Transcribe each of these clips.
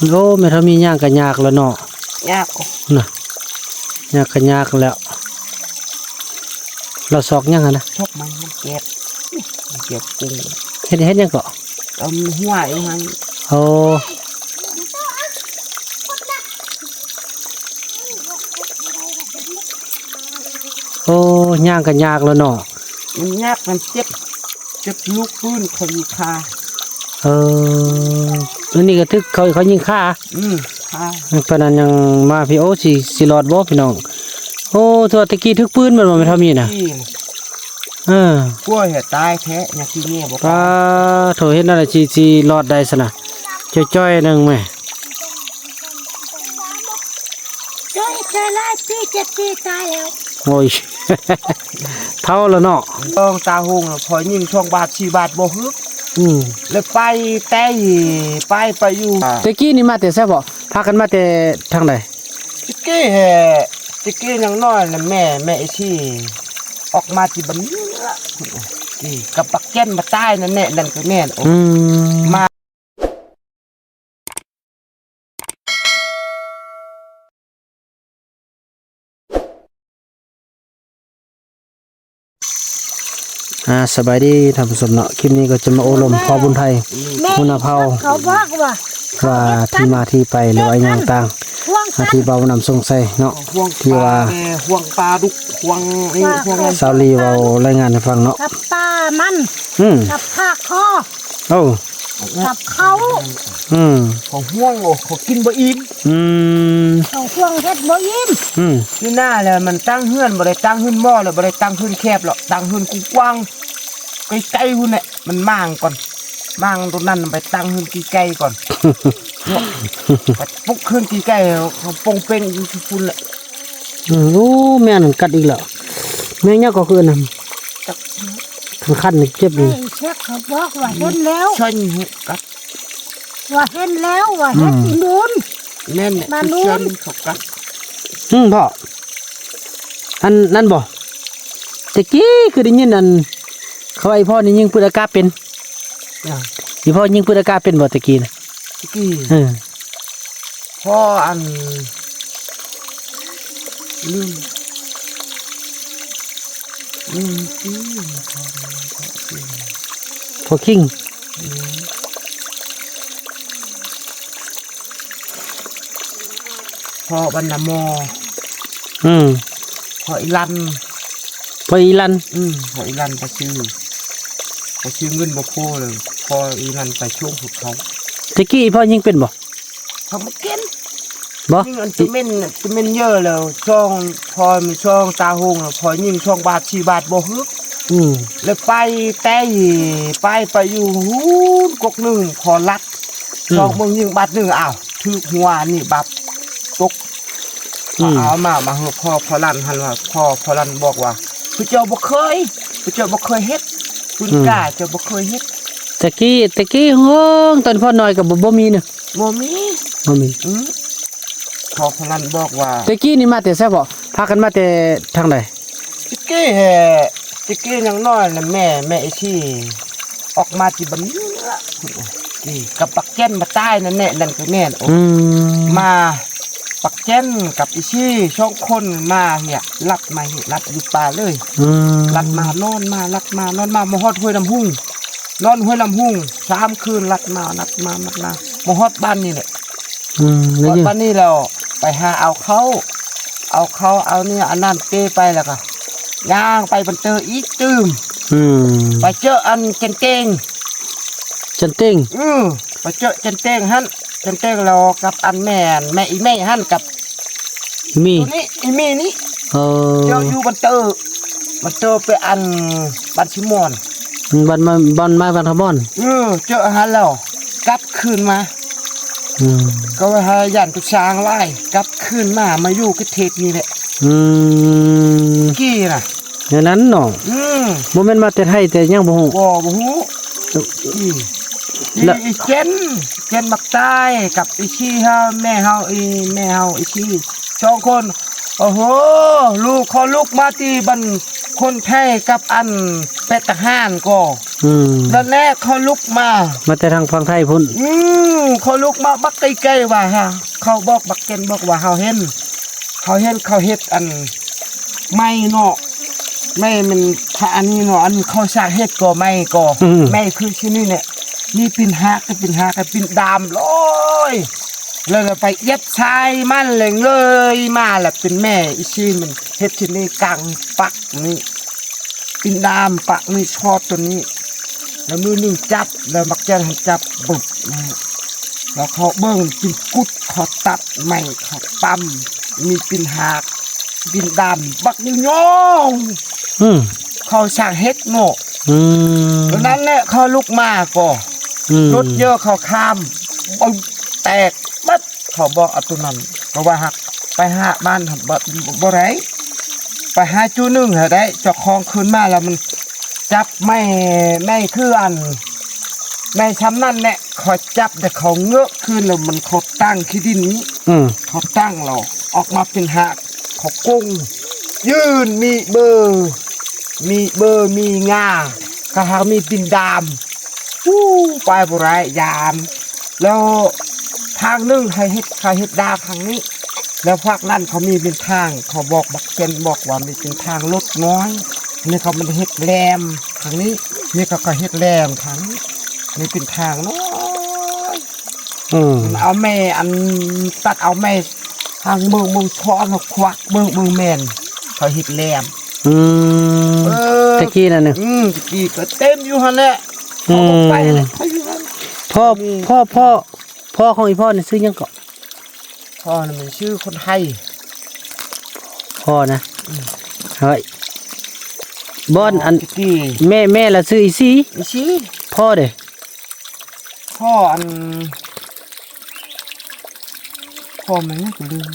โอ้แม่ถ้ามีย่างก็ยากแล้วเนาะยากน่ะยากก็ยากแล้วเราซอกยังนะชอบมันเก็บกุ้งเฮ็ดยังก็หัวไอ้มันโอ้โอ้ย่างก็ยากแล้วเนาะมันยากมันเจ็บลูกปืนเขาอยู่คาอันนี้ก็ทึกเขายิงฆ่าค่ะเพราะนั้นยังมาพี่โอ้สิรอดบ่พี่น้องโอ้ตัวตะกี้ทึกปืนมันบ่ทำนี่นะกลัวเหตุตายแท้เนี่ยที่นี่บอกว่าโถเห็นอะไรสิรอดได้ซะนะจ้อยๆนึงแม่จ้อยจะไล่ปี7 ปีตายแล้วโอ้ย เท่าแล้วเนาะต้องตาหงพอยิงช่องบาท4 บาทบ่ฮึกแล้วไปแต่ไปอยู่ตะกี้นี่มาแต่แซ่บ่พากันมาแต่ทางใดตะกี้ยังน้อยน่ะแม่ไอ้ที่ออกมาที่บันนี้ละนี่กับปักแก้นมาใต้นั่นแหละนั่นก็แม่นมาสบายดีท่านผู้ชมเนาะคลิปนี้ก็จะมาโอลมพ่อบุญไทยมุนาเผาเขาบอกว่าที่มาที่ไปหรือว่าอย่างต่างที่เบานำทรงใส่เนาะที่ว่าห่วงปลาดุกห่วงซาลีเบารายงานให้ฟังเนาะกับปลามันกับผ้าคอกับเขาของห่วงเขากินบ่อิ่มของห่วงเฮ็ดบ่อิ่มนี่หน้าเลยมันตั้งเฮือนบ่ได้ตั้งเฮือนหม้อเลยบ่ได้ตั้งเฮือนแคบหรอกตั้งเฮือนกว้างใกล้ๆหุ่นเนี่ยมันมั่างก่อนมั่างตรงนั้นไปตั้งเฮือนใกล้ๆก่อนปุ๊กเฮือนใกล้เขาปงเป้งฝุ่นแหละโอ้แม่นกัดอีกแล้วแม่เนี่ยก็คือนั่นขั้นนี่เจ็บนี่เช็คเขาบอกว่าเห็นแล้วช่วยกัดว่าเห็นแล้วว่าเห็นนูนแม่นเนี่ยช่วยเขากัดพ่ออันนั่นบ่ตะกี้คือได้ยินนั่นเขาไอ้พ่อนี่ยิงปืนอากาศเป็นอีพ่อยิงปืนอากาศเป็นบ่ตะกี้นะตะกี้พ่ออันลืมพ่อคิงพ่อบรรณมอพ่ออีลันพ่ออีลันไปซื้อเงินบ่พอเลยพ่ออีลันไปช่วงหุบเขาตะกี้พ่อยิงเป็นบ่เขามาเก็นบ่ยิงอันจะเม่นเยอะแล้วช่องพอมีช่องตาหงพอยิงช่องบาท4 บาทบ่ฮึกแล้วไปแต่ไปอยู่หูกกนึงพอลัดช่องมึงยิงบาท1อ้าวถึกหัวนี่บับตกเอามาเฮาพ่อลั่นหันว่าพ่อลั่นบอกว่าผู้เจ้าบ่เคยเฮ็ดคุณกล้าเจ้าบ่เคยเฮ็ดตะกี้ฮ้องตอนพ่อน้อยก็บ่มีน่ะบ่มีพ่อลั่นบอกว่าตะกี้นี่มาแต่แซ่บ่พากันมาแต่ทางใดตะกี้ยังน้อยน่ะแม่ไอ้ที่ออกมาที่บันนี้ละนี่กับปักแก้นมาใต้นั่นแหละนั่นก็แม่นมาปักแก้นกับอีชี่ช่องคนมาเนี่ยรับมาเห็ดรับอยู่ป่าเลยรับมานอนมาฮอดห้วยลำหุ่งนอนห้วยลำหุ่ง3 คืนรับมามาฮอดบ้านนี่แหละฮอดบ้านนี่แล้วไปหาเอาเขาเนี่ยอันนั้นเปไปแล้วก็ย่างไปบันเตออีกตื้มไปเจออันเจนเต้งไปเจอเจนเต้งฮั่นเจนเต้งเรากับอันแม่อีแม่ฮั่นกับมีนี่อีมีนี่เจออยู่บันเตอไปอันบันชิมอนบันทบอนเจอฮั่นแล้วกลับคืนมาก็ว่าหาย่านตุช้างไล่กลับคืนมาอยู่กับเทศนี่แหละกี้น่ะอย่างนั้นเนาะบ่แม่นมาแต่ไทยแต่ยังบ่ฮู้บ่ฮู้อีเจนมักตายกับอีชี่เฮาแม่เฮาอีชี่2 คนโอ้โหลูกมาที่บันคนไทยกับอันเป็ดทหารก็ แล้วแน่เขาลุกมา มาแต่ทางฝั่งไทยพุ่น เขาลุกมาบักใกล้ๆว่าฮะเขาบอกบักเกนบอกว่าเขาเห็นเขาเฮ็ดอันไม่เนาะไม่มันถ้าอันนี้เนาะอันเขาสร้างเฮ็ดก็ไม่ก็ไม่คือที่นี่เนี่ยมีปิ่นหักกับปิ่นดามลอยแล้วเราไปเย็บชายมันเลยเงยมาแหละเป็นแม่อีชีมันเฮ็ดที่นี่กังปักนี่ปิ่นดามปักนี่ชอบตัวนี้แล้วมือหนึ่งจับแล้วมักจะจับบุบนะแล้วเขาเบิ้งปิ่นกุดเขาตัดใหม่เขาปั๊มมีปิ่นหักปิ่นดามบักนิ้วโยงเขาสร้างเฮ็ดโง่ตอนนั้นแหละเขาลุกมาก็รถเยอะเขาข้ามเอาแตกบัดเขาบอกเอาตัวนั้นเพราะว่าหักไปหาบ้านบ่ไรไปหาจูนึงเหรอได้เจ้าของคืนมาแล้วมันจับไม่คืออันไม่ช้ำนั่นแหละเขาจับแต่เขาเงือกขึ้นแล้วมันเขาตั้งขี้ดินนี้เขาตั้งเราออกมาเป็นหักเขากุ้งยืนมีเบอร์มีงาก็หามีปิ่นดามไปบ่ไรยามแล้วทางนึงให้เฮ็ดดาทางนี้แล้วภาคนั้นเขามีเป็นทางเขาบอกบักเกนบอกว่ามีเป็นทางรถน้อยนี่เขามันเฮ็ดแหลมทางนี้นี่ก็เฮ็ดแหลมทางนี้นี่เป็นทางน้อยเอาแม่อันตัดเอาแม่ทางเมืองช้อนเขาควักเมืองแม่นเขาเฮ็ดแหลมตะกี้นั่นนึงตะกี้ก็เต็มอยู่หั่นแหละไปเลยพ่อของอีพ่อนี่ชื่อยังเกาะพ่อนี่มันชื่อคนไทยพ่อนะเฮ้ยบอนอันกี้แม่ละชื่ออีซี พ่อเด้พ่ออันพ่อมันน่าจะลืม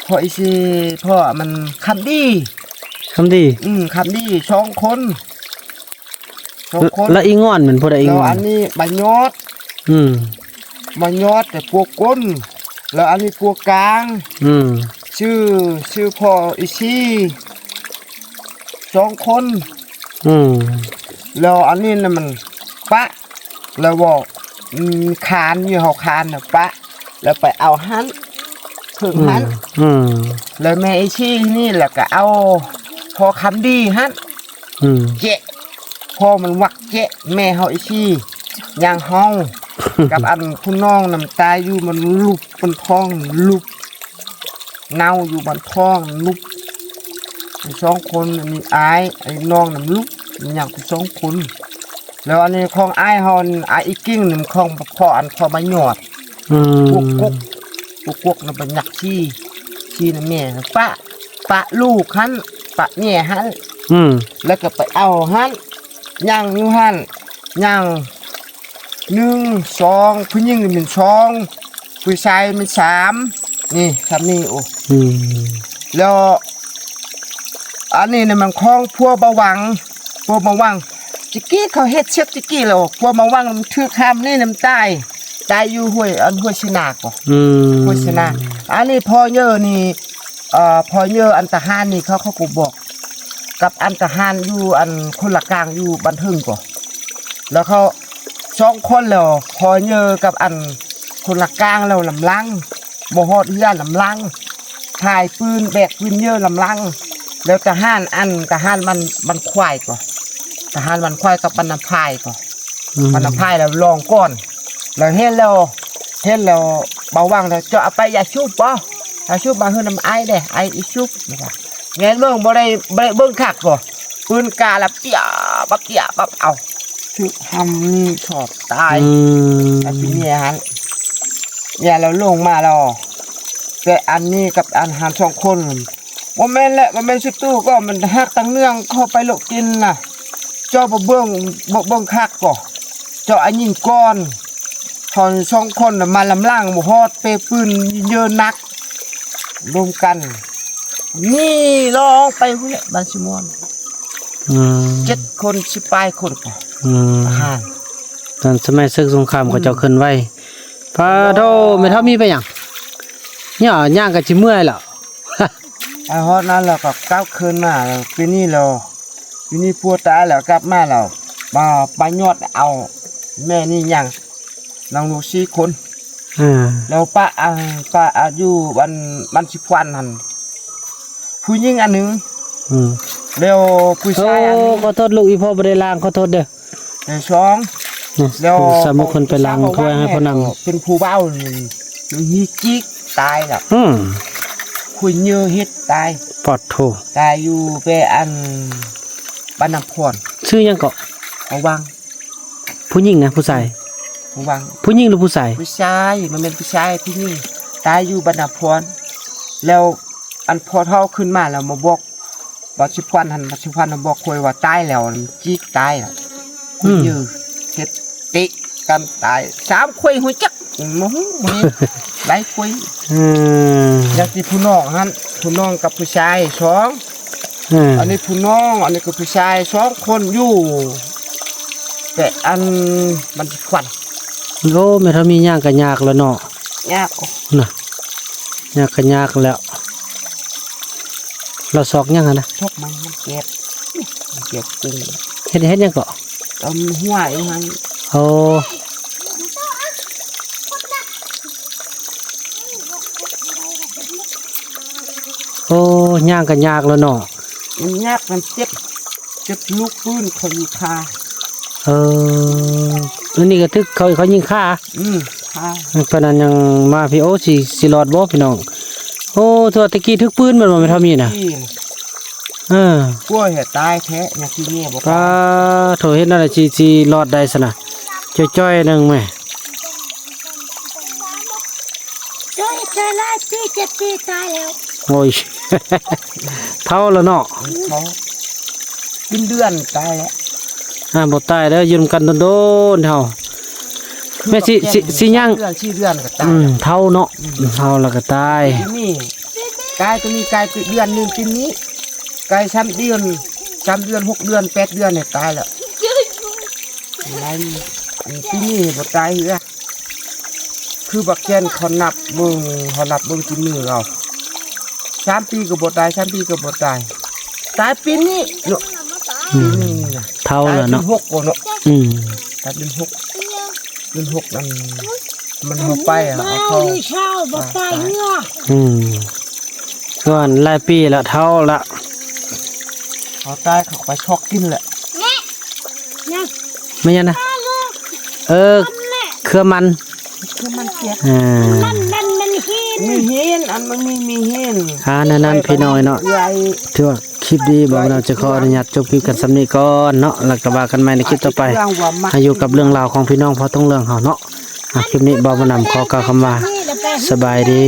พ่ออีซีพ่อมันคำดีคำดี2 คนแล้วอีงอนเหมือนพวกใดอีงอนแล้วอันนี้ใบยอดใบยอดแต่พวกก้นแล้วอันนี้พวกกลางชื่อพ่ออีซี2 คนแล้วอันนี้น่ะมันปะแล้วบอกคานอยู่เฮาคานน่ะปะแล้วไปเอาหันถึงหันแล้วแม่อีซีนี่แหละก็เอาพอคำดีหันเจ๊พอมันวักเจ๊แม่เฮาอีซี่ย่างเฮากับอันคุณน้องน้ำตาอยู่มันลุบมันท้องลุบเน่าอยู่บนท้องลุบ2 คนมีอายไอ้น้องน้ำลุบอย่าง2 คนแล้วอันนี้ของอายเฮาอายอีกิ้งหนึ่งของพ่ออันพ่อมาหยอดกุกน่ะเป็นหยักชี้น่ะแม่ปะลูกหันปะแม่หันแล้วก็ไปเอาหันย่างอยู่หันย่าง1 2ผู้หญิงเป็น2ผู้ชายเป็น3นี่ทำนี่โอ้แล้วอันนี้เนี่ยมันคล้องพัวบะวังจิกี้เขาเฮ็ดเชฟจิกี้แล้วพัวบะวังมันถือคำนี่น้ำตายอยู่ห้วยชนาก็ห้วยชนาอันนี้พอเยอะนี่พอเยอะอันตะหานนี่เขาก็บอกกับอันตะหานอยู่อันคนละกลางอยู่บันทึงก่อแล้วเขา2 คนแล้วพอเยอะกับอันคนละกลางแล้วลำลังบ่ฮอดย่านลำลังถ่ายปืนแบกปืนเยอะลำลังแล้วทหารมันควายก่อทหารมันควายกับบันนำพายก่อบันนำพายแล้วลองก้อนแล้วเห็นแล้วเบาว่างแล้วจะเอาไปอย่าชุบป่ะอย่าชุบมาเฮือนำไอ้เด้ไอ้อีชุบนะครับแงนเบิ่งบ่ได้เบิ่งคักก่อปืนกาละเปียบับเอาถึกทำชอบตายไอ้ปีนี้ฮะเนี่ยเราลงมาแล้วแต่อันนี้กับอันหาร2 คนว่าแม่นแหละว่าแม่นสุดตู้ก็มันหักตั้งเนื่องเข้าไปโลกกินน่ะเจ้าบ่เบิ่งคักก่อเจ้าอันยิงก้อนทอน2 คนมาลำล่างบ่ฮอดเปปืนเยอะนักรวมกันนี่ลองไปพุ่นบ้านสิมอน7 คน18 คนตอนสมัยศึกสงครามก็เจ้าขึ้นไว้พาโธไม่เท่ามีไปหยังเนี่ยย่างก็สิเมื่อยแล้วไอ้ฮอดนั้นแล้วก็กลับคืนมาแล้วปีนี้ปัวตายแล้วกลับมาแล้ว ปลายอดเอาแม่นี่ยังน้องลูก4คนแล้วป้าอายุบันสิควันหั่นผู้หญิงอันหนึงแล้วผู้ โอ้ ชายอันหนึง ขอโทษลูกอีพ่อบ่ได้ล้างขอโทษเด้อ แล้วสองแล้ว สามคนไปล้างถ้วยให้พ่อนำ เป็นผู้เว้านี่ฮีจิกตายแล้ว คุยเยอะเฮ็ดตาย ปอดโท ตายอยู่ไปอันบ้านน้ำพร ชื่อหยังเกาะ เอาวัง ผู้หญิงนะผู้ชาย เอาวัง ผู้หญิงหรือผู้ชาย ผู้ชายมันเป็นผู้ชายที่นี่ตายอยู่บ้านน้ำพรแล้วอันพอเท่าขึ้นมาแล้วมาบอกบัชิพันหันบัชิพันน่ะบอกคุยว่าตายแล้วจีกตายแล้วคุยเยอะเฮ็ดติกันตาย3คุยหัวจักมึงนี่ได้คุยอยากที่ผู้น้องหั่นผู้น้องกับผู้ชาย2อันนี้ผู้น้องอันนี้ก็ผู้ชาย2คนอยู่แต่อันมันสิควัน โอ้แม่ถ้ามีย่างก็ยากแล้วเนาะ ยาก น่ะยากก็ยากแล้วเราซอกยังหั่นนะ ชอบมันเจ็บมันเจ็บกุ้ง เฮ็ดยังเกาะ หัวไอ้หั่น โอ้โอ้ย่างก็ยากแล้วเนาะ มันยากมันเจ็บลูกปืนเขาอยู่คา อันนี้ก็ทึกเขายิงฆ่า คา ปานนั้นยังมาพี่โอสิรอดบ่พี่น้องโอ้ตัวตะกี้ทึกปืนมันบ่แม่นเท่ามีน่ะ ที่ กลัวเหตุตายแท้เนี่ยที่นี่บ่ ปลาโถเฮ็ดนั่นน่ะสิรอดได้ซะนะจ้อยๆหนึงแม่ ช่วยเธอไล่ปี7 ปีตายแล้ว โอ้ย เท่าแล้วเนาะ เขาเป็นเดือนตายแล้ว บ่ตายแล้วอยู่นำกันโดนๆเฮาแม่สิย่าง เดือน4 เดือนก็ตาย เท่าเนาะเท่าแล้วก็ตาย ที่นี่กายตัวนี้กายเดือนหนึงที่นี้กาย3 เดือน3 เดือน6 เดือน8 เดือนเนี่ยตายแล้วอะไรที่นี่บ่ตายเหือคือบักแกนเขานับเบิ่งที่มือเรา3 ปีก็บ่ตาย3 ปีก็บ่ตายตายปีนี้เนาะปีนี้นี่นะ เท่าแล้วเนาะ ตายเป็น6ก่อนเนาะ ตายเป็น6นั่นมันเอาไปอ่ะ มา เอา เอา เข้า ดิเช้าบ่ตายเนื้อ ก่อนหลายปีละเท่าละ เขาตายเขาไปชอกกินแหละ เนี่ย ไม่ยันนะเครือมัน คือมันเสีย มันหิน มีเห็นอันมันมีเห็น นั่นพี่น้อยเนาะ ใหญ่ ถือว่าคลิปดีบอกเราจะขออนุญาตจบคลิปกันสำนี้ก่อนเนาะแล้วก็ว่ากันใหม่ในคลิปต่อไป เรื่องว่ามัก ให้อยู่กับเรื่องราวของพี่น้องพอต้องเรื่องเฮาเนาะคลิปนี้บ่าวนำขอกล่าวคำว่า นี่เดี๋ยวไป สบายดี